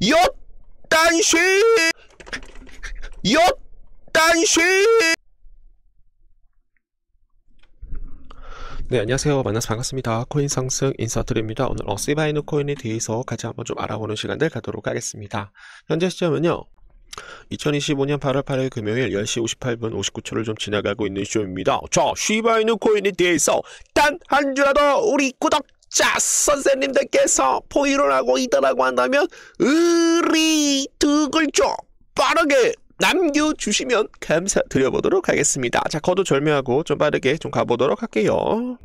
요딴시 요딴시. 네, 안녕하세요. 만나서 반갑습니다. 코인 상승 인사드립니다. 오늘 시바이누 코인에 대해서 같이 한번 좀 알아보는 시간들 갖도록 하겠습니다. 현재 시점은요, 2025년 8월 8일 금요일 10시 58분 59초를 좀 지나가고 있는 시점입니다. 자, 시바이누 코인에 대해서 단 한 주라도 우리 구독자 선생님들께서 포인을 하고 있다라고 한다면 의리 두 글자 빠르게 남겨주시면 감사드려보도록 하겠습니다. 자, 거두절미하고 좀 빠르게 좀 가보도록 할게요.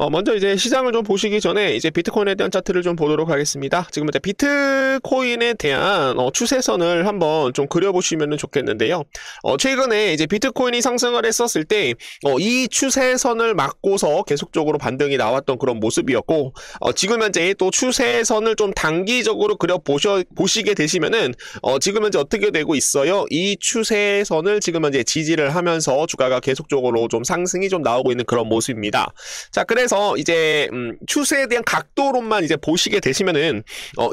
먼저 이제 시장을 좀 보시기 전에 이제 비트코인에 대한 차트를 좀 보도록 하겠습니다. 지금 이제 비트코인에 대한 추세선을 한번 좀 그려보시면 좋겠는데요. 최근에 이제 비트코인이 상승을 했었을 때 이 추세선을 막고서 계속적으로 반등이 나왔던 그런 모습이었고, 지금 현재 또 추세선을 좀 단기적으로 보시게 되시면은 지금 현재 어떻게 되고 있어요? 이 추세선을 지금 현재 지지를 하면서 주가가 계속적으로 좀 상승이 좀 나오고 있는 그런 모습입니다. 자, 그래서 이제 추세에 대한 각도론만 이제 보시게 되시면은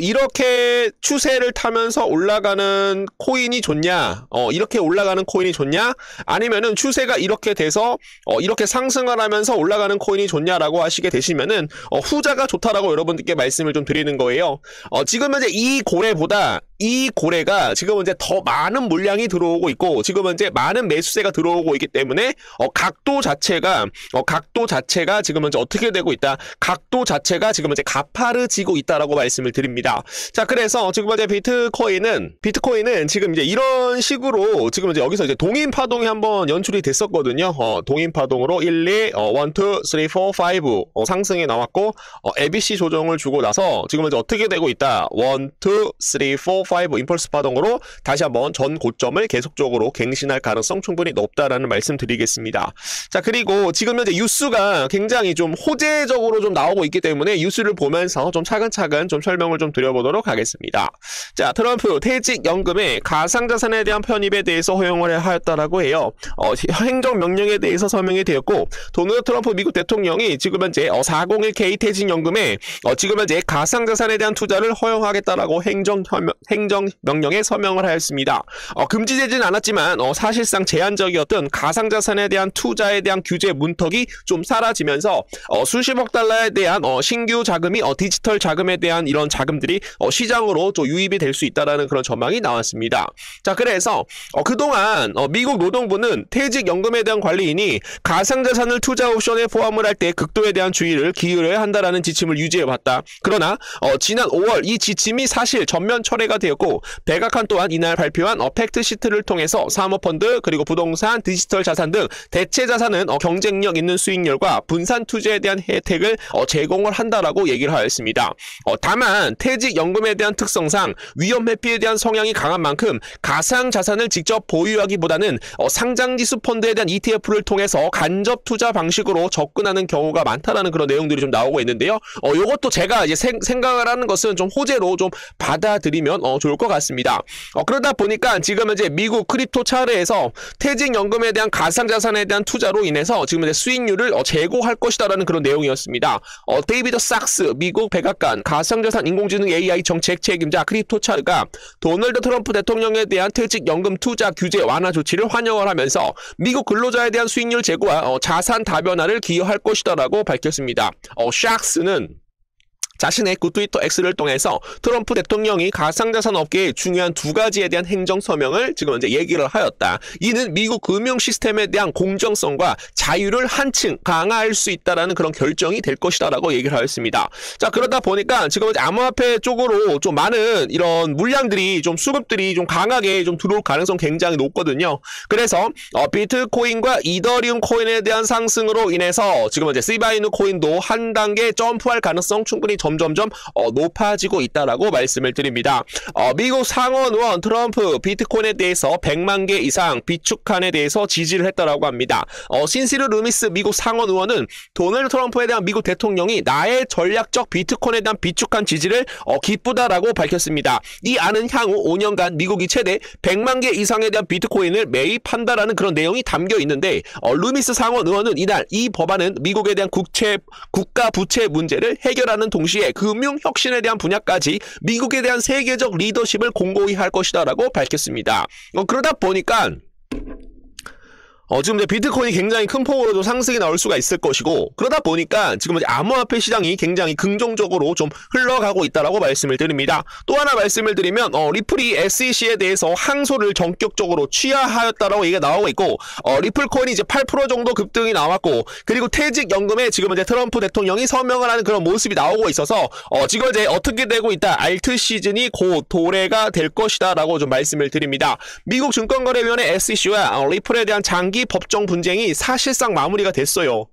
이렇게 추세를 타면서 올라가는 코인이 좋냐, 이렇게 올라가는 코인이 좋냐, 아니면은 추세가 이렇게 돼서 이렇게 상승을 하면서 올라가는 코인이 좋냐라고 하시게 되시면은 후자가 좋다라고 여러분들께 말씀을 좀 드리는 거예요. 지금 현재 이 고래보다 이 고래가 지금 이제 더 많은 물량이 들어오고 있고, 지금 현재 많은 매수세가 들어오고 있기 때문에 각도 자체가 지금 현재 어떻게 되고 있다? 각도 자체가 지금 현재 가파르지고 있다라고 말씀을 드립니다. 자, 그래서 지금 현재 비트코인은 지금 이제 이런 식으로 지금 이제 여기서 이제 동인 파동이 한번 연출이 됐었거든요. 동인 파동으로 1, 2, 1, 2, 3, 4, 5 상승이 나왔고, ABC 조정을 주고 나서 지금 이제 어떻게 되고 있다? 1, 2, 3, 4, 5 임펄스 파동으로 다시 한번 전 고점을 계속적으로 갱신할 가능성 충분히 높다라는 말씀 드리겠습니다. 자, 그리고 지금 현재 뉴스가 굉장히 좀 호재적으로 좀 나오고 있기 때문에 뉴스를 보면서 좀 차근차근 좀 설명을 좀 드려보도록 하겠습니다. 자, 트럼프 퇴직연금의 가상자산에 대한 편입에 대해서 허용을 하였다라고 해요. 행정명령에 대해서 서명이 되었고, 도널드 트럼프 미국 대통령이 지금 현재 401k 퇴직연금에 지금 현재 가상자산에 대한 투자를 허용하겠다라고 행정명령에 서명을 하였습니다. 금지되지는 않았지만 사실상 제한적이었던 가상자산에 대한 투자에 대한 규제 문턱이 좀 사라지면서 수십억 달러에 대한 신규 자금이 디지털 자금에 대한 이런 자금들이 시장으로 좀 유입이 될 수 있다라는 그런 전망이 나왔습니다. 자, 그래서 그동안 미국 노동부는 퇴직연금에 대한 관리인이 가상자산을 투자 옵션에 포함을 할 때 극도에 대한 주의를 기울여야 한다라는 지침을 유지해왔다. 그러나 지난 5월 이 지침이 사실 전면 철회가 되었고, 백악관 또한 이날 발표한 팩트시트를 통해서 사모펀드 그리고 부동산, 디지털 자산 등 대체 자산은 경쟁력 있는 수익률과 분산 투자에 대한 혜택을 제공을 한다라고 얘기를 하였습니다. 다만 퇴직연금에 대한 특성상 위험 회피에 대한 성향이 강한 만큼 가상 자산을 직접 보유하기보다는 상장지수 펀드에 대한 ETF를 통해서 간접 투자 방식으로 접근하는 경우가 많다라는 그런 내용들이 좀 나오고 있는데요. 이것도 제가 이제 생각을 하는 것은 좀 호재로 좀 받아들이면 좋을 것 같습니다. 그러다 보니까 지금 이제 미국 크립토 차트에서 퇴직연금에 대한 가상자산에 대한 투자로 인해서 지금 이제 수익률을 제고할 것이다라는 그런 내용이었습니다. 데이비드 sak스 미국 백악관 가상자산 인공지능 AI 정책 책임자 크립토 차트가 도널드 트럼프 대통령에 대한 퇴직연금 투자 규제 완화 조치를 환영을 하면서 미국 근로자에 대한 수익률 제고와 자산 다변화를 기여할 것이다라고 밝혔습니다. sak스는 자신의 트위터 X를 통해서 트럼프 대통령이 가상자산 업계의 중요한 두 가지에 대한 행정 서명을 지금 현재 얘기를 하였다. 이는 미국 금융 시스템에 대한 공정성과 자유를 한층 강화할 수 있다라는 그런 결정이 될 것이다라고 얘기를 하였습니다. 자, 그러다 보니까 지금 암호화폐 쪽으로 좀 많은 이런 물량들이 좀 수급들이 좀 강하게 좀 들어올 가능성 굉장히 높거든요. 그래서 비트코인과 이더리움 코인에 대한 상승으로 인해서 지금 현재 시바이누 코인도 한 단계 점프할 가능성 충분히 점점점 높아지고 있다라고 말씀을 드립니다. 미국 상원 의원 트럼프 비트코인에 대해서 100만 개 이상 비축한에 대해서 지지를 했다라고 합니다. 신시르 루미스 미국 상원 의원은 도널드 트럼프에 대한 미국 대통령이 나의 전략적 비트코인에 대한 비축한 지지를 기쁘다라고 밝혔습니다. 이 안은 향후 5년간 미국이 최대 100만 개 이상에 대한 비트코인을 매입한다라는 그런 내용이 담겨 있는데 루미스 상원 의원은 이날 이 법안은 미국에 대한 국가 부채 문제를 해결하는 동시에 금융 혁신에 대한 분야까지 미국에 대한 세계적 리더십을 공고히 할 것이다라고 밝혔습니다. 그러다 보니까 지금 이제 비트코인이 굉장히 큰 폭으로 좀 상승이 나올 수가 있을 것이고, 그러다 보니까 지금 이제 암호화폐 시장이 굉장히 긍정적으로 좀 흘러가고 있다라고 말씀을 드립니다. 또 하나 말씀을 드리면 리플이 SEC에 대해서 항소를 전격적으로 취하하였다라고 얘기가 나오고 있고, 리플 코인이 이제 8% 정도 급등이 나왔고, 그리고 퇴직연금에 지금 이제 트럼프 대통령이 서명을 하는 그런 모습이 나오고 있어서 지금 이제 어떻게 되고 있다, 알트 시즌이 곧 도래가 될 것이다라고 좀 말씀을 드립니다. 미국 증권거래위원회 SEC와 리플에 대한 장기 법정 분쟁이 사실상 마무리가 됐어요.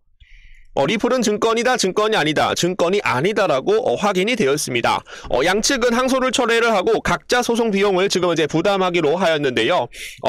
리플은 증권이다, 증권이 아니다, 증권이 아니다라고 확인이 되었습니다. 양측은 항소를 철회를 하고 각자 소송 비용을 지금 이제 부담하기로 하였는데요.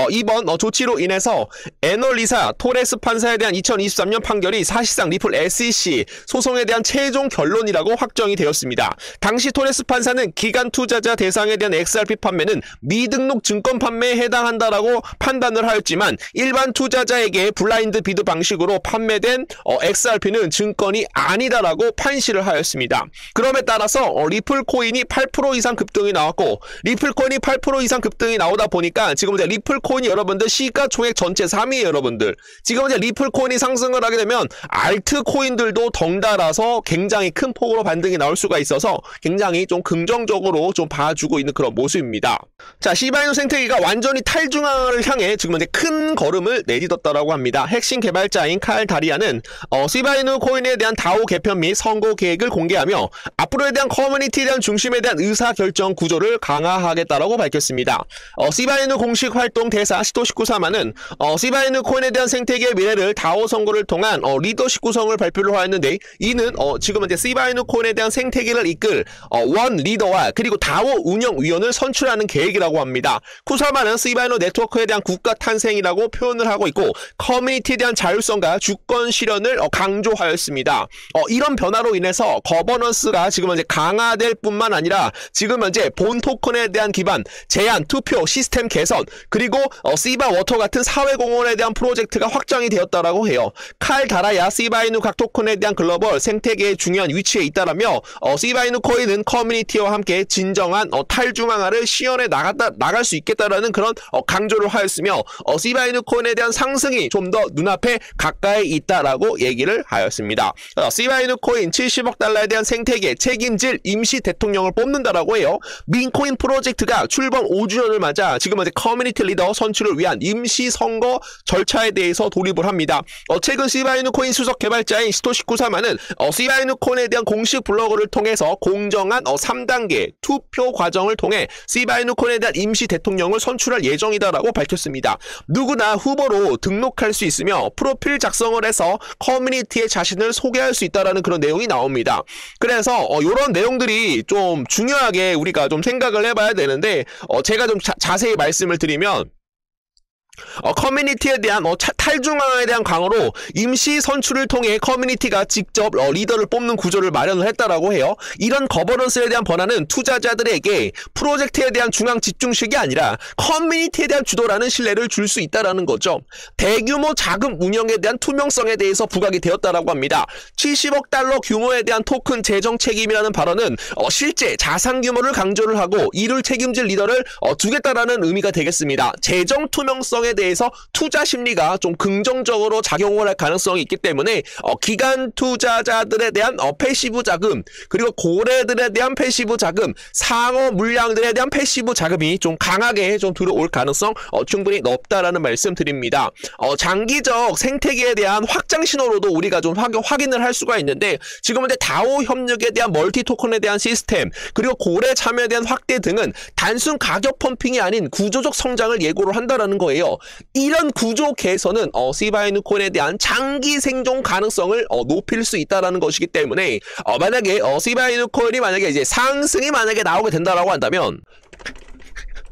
이번 조치로 인해서 애널리사 토레스 판사에 대한 2023년 판결이 사실상 리플 SEC 소송에 대한 최종 결론이라고 확정이 되었습니다. 당시 토레스 판사는 기간 투자자 대상에 대한 XRP 판매는 미등록 증권 판매에 해당한다라고 판단을 하였지만 일반 투자자에게 블라인드 비드 방식으로 판매된 XRP는 증권이 아니다라고 판시를 하였습니다. 그럼에 따라서 리플 코인이 8% 이상 급등이 나왔고, 리플 코인이 8% 이상 급등이 나오다 보니까 지금 이제 리플 코인이 여러분들 시가총액 전체 3위에요, 여러분들. 지금 이제 리플 코인이 상승을 하게 되면 알트 코인들도 덩달아서 굉장히 큰 폭으로 반등이 나올 수가 있어서 굉장히 좀 긍정적으로 좀 봐주고 있는 그런 모습입니다. 자, 시바이누 생태계가 완전히 탈중앙화를 향해 지금 이제 큰 걸음을 내딛었다라고 합니다. 핵심 개발자인 칼 다리아는 시바이누 코인에 대한 다오 개편 및 선거 계획을 공개하며 앞으로에 대한 커뮤니티에 대한 중심에 대한 의사결정 구조를 강화하겠다라고 밝혔습니다. 시바이누 공식 활동 대사 시토시 쿠사마는 시바이누 코인에 대한 생태계의 미래를 다오 선거를 통한 리더십 구성을 발표를 하였는데, 이는 지금 이제 시바이누 코인에 대한 생태계를 이끌 원 리더와 그리고 다오 운영위원을 선출하는 계획이라고 합니다. 쿠사마는 시바이누 네트워크에 대한 국가 탄생이라고 표현을 하고 있고, 커뮤니티에 대한 자율성과 주권 실현을 강조하였습니다. 이런 변화로 인해서 거버넌스가 지금 현재 강화될 뿐만 아니라 지금 현재 본 토큰에 대한 기반, 제한, 투표, 시스템 개선, 그리고 시바 워터 같은 사회공헌에 대한 프로젝트가 확장이 되었다라고 해요. 칼 다라야 시바이누 각 토큰에 대한 글로벌 생태계의 중요한 위치에 있다라며 시바이누 코인은 커뮤니티와 함께 진정한 탈중앙화를 시연해 나갈 수 있겠다라는 그런 강조를 하였으며 시바이누 코인에 대한 상승이 좀 더 눈앞에 가까이 있다라고 얘기를 하였습니다. 시바이누 코인 70억 달러에 대한 생태계 책임질 임시 대통령을 뽑는다라고 해요. 민코인 프로젝트가 출범 5주년을 맞아 지금 현재 커뮤니티 리더 선출을 위한 임시 선거 절차에 대해서 돌입을 합니다. 최근 시바이누 코인 수석 개발자인 시토시 쿠사마는 시바이누 코인에 대한 공식 블로그를 통해서 공정한 3단계 투표 과정을 통해 시바이누 코인에 대한 임시 대통령을 선출할 예정이다라고 밝혔습니다. 누구나 후보로 등록할 수 있으며 프로필 작성을 해서 커뮤니티에 자신을 소개할 수 있다라는 그런 내용이 나옵니다. 그래서 이런 내용들이 좀 중요하게 우리가 좀 생각을 해봐야 되는데, 제가 좀 자세히 말씀을 드리면 커뮤니티에 대한 탈중앙화에 대한 강화로 임시 선출을 통해 커뮤니티가 직접 리더를 뽑는 구조를 마련을 했다라고 해요. 이런 거버넌스에 대한 변화는 투자자들에게 프로젝트에 대한 중앙 집중식이 아니라 커뮤니티에 대한 주도라는 신뢰를 줄 수 있다라는 거죠. 대규모 자금 운영에 대한 투명성에 대해서 부각이 되었다라고 합니다. 70억 달러 규모에 대한 토큰 재정 책임이라는 발언은 실제 자산 규모를 강조를 하고 이를 책임질 리더를 두겠다라는 의미가 되겠습니다. 재정 투명성에 대해서 투자 심리가 좀 긍정적으로 작용을 할 가능성이 있기 때문에 기관 투자자들에 대한 패시브 자금, 그리고 고래들에 대한 패시브 자금, 상어 물량들에 대한 패시브 자금이 좀 강하게 좀 들어올 가능성 충분히 높다라는 말씀 드립니다. 장기적 생태계에 대한 확장 신호로도 우리가 좀 확인을 할 수가 있는데, 지금 현재 다오 협력에 대한 멀티 토큰에 대한 시스템, 그리고 고래 참여에 대한 확대 등은 단순 가격 펌핑이 아닌 구조적 성장을 예고를 한다라는 거예요. 이런 구조 개선은 시바이누 코인에 대한 장기 생존 가능성을 높일 수 있다라는 것이기 때문에 만약에 시바이누 코인이 만약에 이제 상승이 만약에 나오게 된다라고 한다면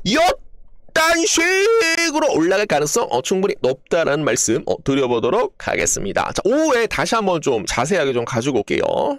이딴 식으로 올라갈 가능성 충분히 높다라는 말씀 드려보도록 하겠습니다. 자, 오후에 다시 한번 좀 자세하게 좀 가지고 올게요.